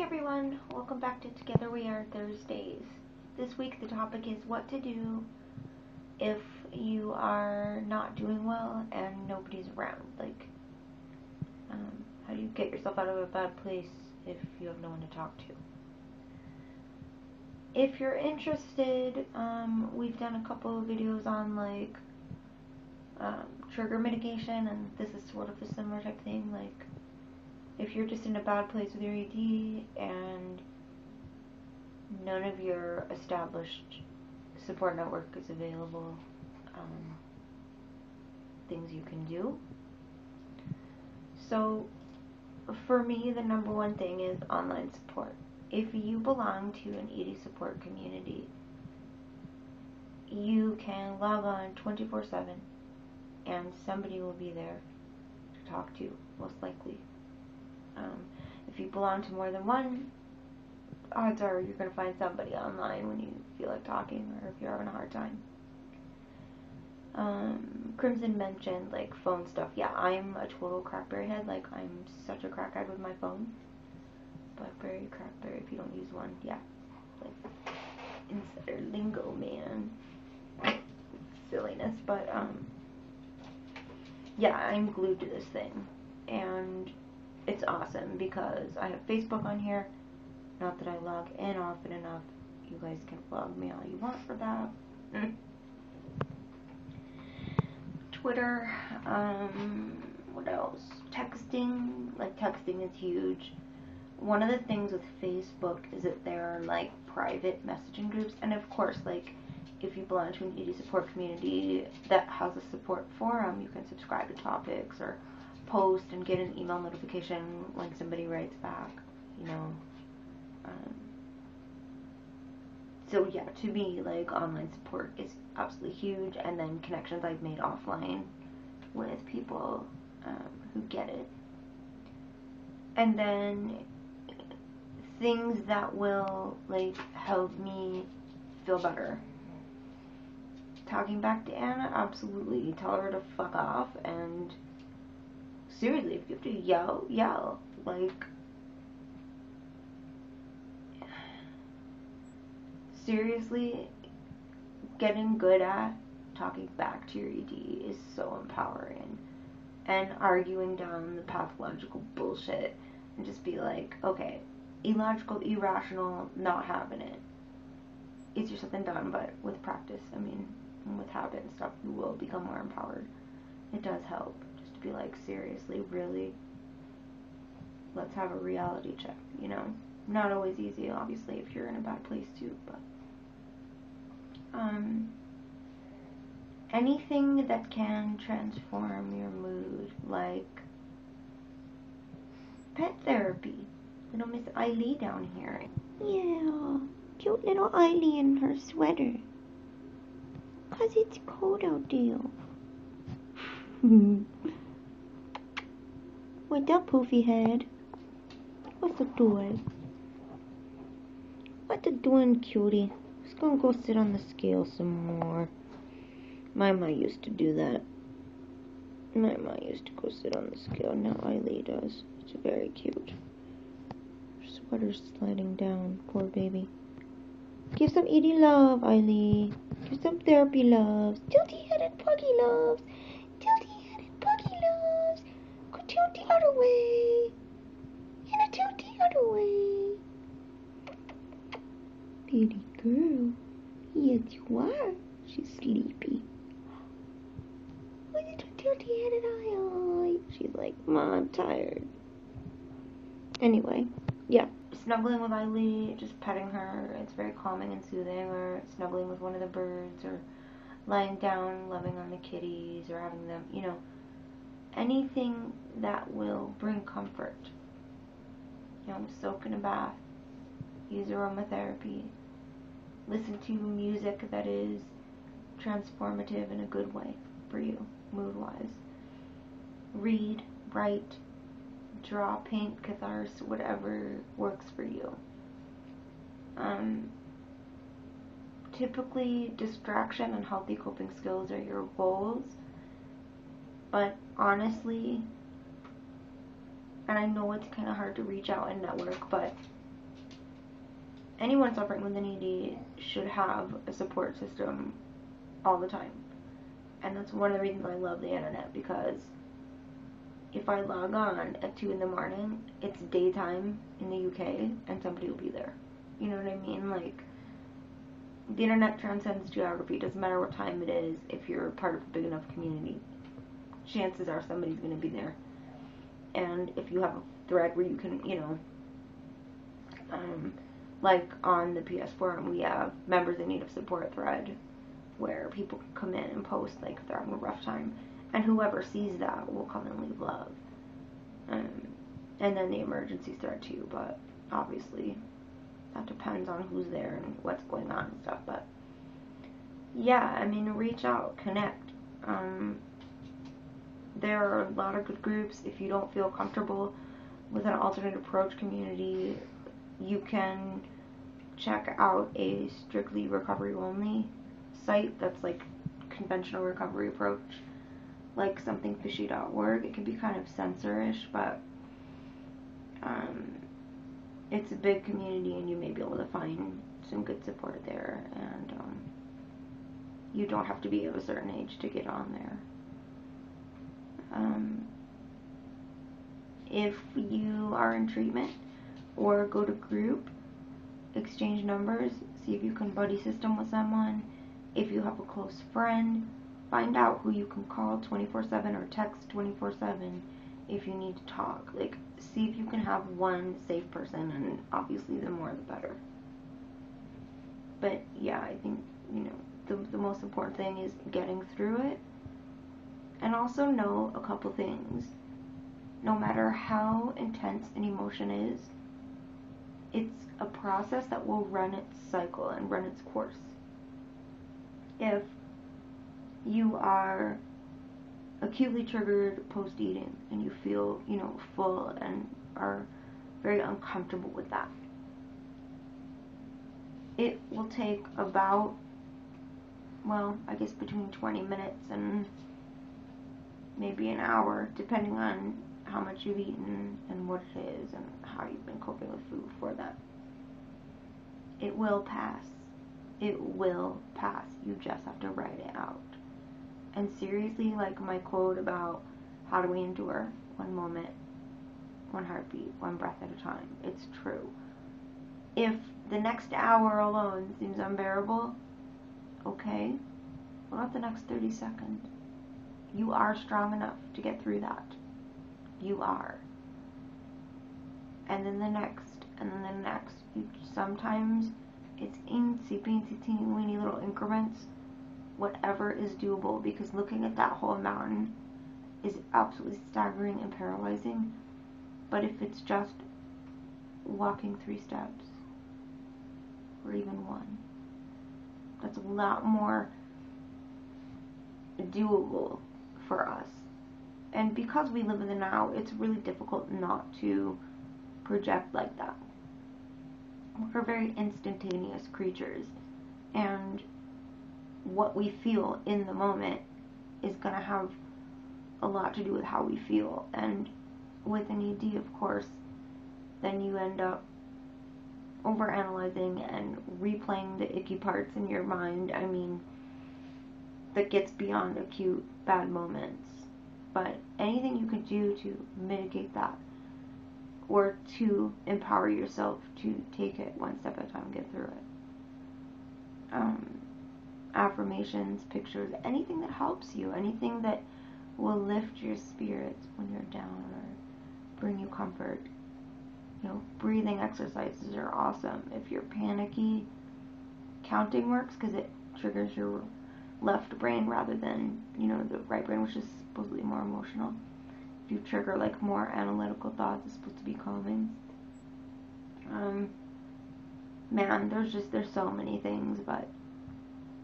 everyone, welcome back to TogetherweR Thursdays. This week the topic is what to do if you are not doing well and nobody's around. Like, how do you get yourself out of a bad place if you have no one to talk to? If you're interested, we've done a couple of videos on like trigger mitigation, and this is sort of a similar type thing. Like, if you're just in a bad place with your A.G.E and none of your established support network is available, things you can do. So for me, the number one thing is online support. If you belong to an A.G.E support community, you can log on 24/7 and somebody will be there to talk to, most likely. If you belong to more than one, odds are you're going to find somebody online when you feel like talking, or if you're having a hard time. Crimson mentioned like phone stuff. Yeah, I'm a total Crackberry head. Like, I'm such a crackhead with my phone. Blackberry, Crackberry, if you don't use one, yeah. Like, insider lingo, man. Silliness, but yeah, I'm glued to this thing, and it's awesome because I have Facebook on here. Not that I log in often enough. You guys can log me all you want for that. Twitter, what else? Texting. Like, texting is huge. One of the things with Facebook is that there are like private messaging groups, and of course, like, if you belong to an A.G.E support community that has a support forum, you can subscribe to topics or post and get an email notification when somebody writes back, you know. So yeah, to me, like, online support is absolutely huge, and then connections I've made offline with people who get it. And then things that will like help me feel better. Talking back to Anna, absolutely. Tell her to fuck off, and seriously, if you have to yell, yell. Like, seriously, getting good at talking back to your A.G.E is so empowering. And arguing down the pathological bullshit and just be like, okay, illogical, irrational, not having it. Easier said than done, but with practice, I mean, with habit and stuff, you will become more empowered. It does help just to be like, seriously, really, let's have a reality check, you know? Not always easy, obviously, if you're in a bad place too, but anything that can transform your mood, like pet therapy. Little Miss A.G.E down here. Yeah, cute little A.G.E in her sweater. 'Cause it's cold out there. What's up, poofy head? What's it doing? What's it doing, cutie? Just gonna go sit on the scale some more. My ma used to do that. My ma used to go sit on the scale. Now A.G.E does. It's very cute. Her sweater's sliding down. Poor baby. Give some A.G.E love, A.G.E. Give some therapy loves. Tilty-headed puggy loves. Tilty-headed puggy loves. Go tilt the other way. And a tilt the other way. Baby girl. Yes, you are. She's sleepy. Look at her tilty-headed eye. She's like, Mom, I'm tired. Anyway, yeah. Snuggling with A.G.E, just petting her, it's very calming and soothing, or snuggling with one of the birds, or lying down, loving on the kitties, or having them, you know, anything that will bring comfort. You know, soak in a bath, use aromatherapy, listen to music that is transformative in a good way for you, mood-wise. Read, write, draw, paint, catharsis, whatever works for you. Typically, distraction and healthy coping skills are your goals, but honestly, and I know it's kind of hard to reach out and network, but anyone suffering with an ED should have a support system all the time. And that's one of the reasons I love the internet, because if I log on at 2 in the morning, it's daytime in the UK and somebody will be there. You know what I mean? Like, the internet transcends geography. It doesn't matter what time it is. If you're part of a big enough community, chances are somebody's going to be there. And if you have a thread where you can, you know, like on the PS forum, we have members in need of support thread where people can come in and post like if they're having a rough time, and whoever sees that will come and leave love. And then the emergency thread too, but obviously that depends on who's there and what's going on and stuff. But yeah, I mean, reach out, connect. There are a lot of good groups. If you don't feel comfortable with an alternate approach community, you can check out a strictly recovery only site that's like conventional recovery approach, like somethingfishy.org. It can be kind of censorish, but it's a big community and you may be able to find some good support there, and you don't have to be of a certain age to get on there. If you are in treatment, or go to group, exchange numbers, see if you can buddy system with someone. If you have a close friend, find out who you can call 24/7 or text 24/7 if you need to talk. Like, see if you can have one safe person, and obviously the more the better. But yeah, I think, you know, the most important thing is getting through it. And also know a couple things. No matter how intense an emotion is, it's a process that will run its cycle and run its course. If you are acutely triggered post-eating and you feel, you know, full and are very uncomfortable with that, it will take about, well, I guess between 20 minutes and maybe an hour, depending on how much you've eaten and what it is and how you've been coping with food for that. It will pass. It will pass. You just have to write it out. And seriously, like my quote about how do we endure? One moment, one heartbeat, one breath at a time. It's true. If the next hour alone seems unbearable, okay, what about the next 30 seconds? You are strong enough to get through that. You are. And then the next, and then the next. Sometimes it's teeny weeny little increments, whatever is doable, because looking at that whole mountain is absolutely staggering and paralyzing. But if it's just walking 3 steps, or even 1, that's a lot more doable for us. And because we live in the now, it's really difficult not to project like that. We're very instantaneous creatures, and what we feel in the moment is going to have a lot to do with how we feel. And with an ED, of course, then you end up overanalyzing and replaying the icky parts in your mind. I mean, that gets beyond acute bad moments. But anything you can do to mitigate that, or to empower yourself to take it one step at a time, get through it. Affirmations, pictures, anything that helps you, anything that will lift your spirits when you're down or bring you comfort. You know, breathing exercises are awesome. If you're panicky, counting works because it triggers your left brain rather than, you know, the right brain, which is supposedly more emotional. If you trigger like more analytical thoughts, it's supposed to be calming. Man, there's so many things, but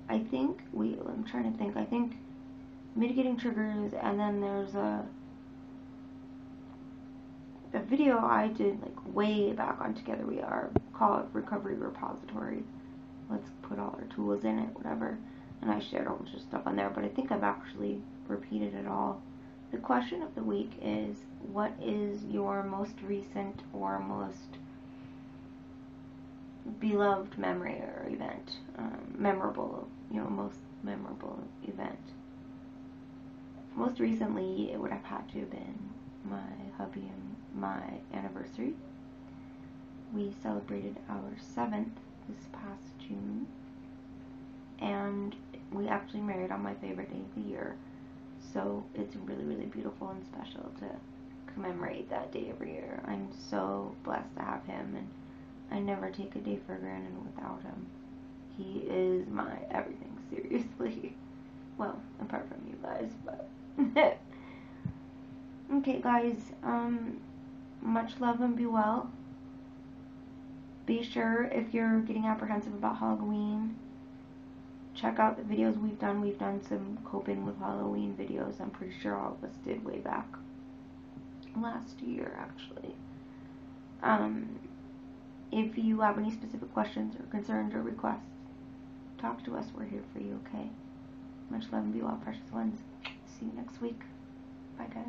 I think I'm trying to think. I think mitigating triggers, and then there's a video I did like way back on TogetherweR called Recovery Repository. Let's put all our tools in it, whatever. And I shared a bunch of stuff on there, but I think I've actually repeated it all. The question of the week is, what is your most recent or most beloved memory or event, memorable, most memorable event. Most recently, it would have had to have been my hubby and my anniversary. We celebrated our 7th this past June, and we actually married on my favorite day of the year, so it's really, really beautiful and special to commemorate that day every year. I'm so blessed to have him, and I never take a day for granted without him. He is my everything, seriously. Well, apart from you guys, but okay, guys, much love and be well. Be sure, if you're getting apprehensive about Halloween, check out the videos we've done. We've done some coping with Halloween videos. I'm pretty sure all of us did way back last year, actually. If you have any specific questions or concerns or requests, talk to us. We're here for you, okay? Much love and be well, precious ones. See you next week. Bye, guys.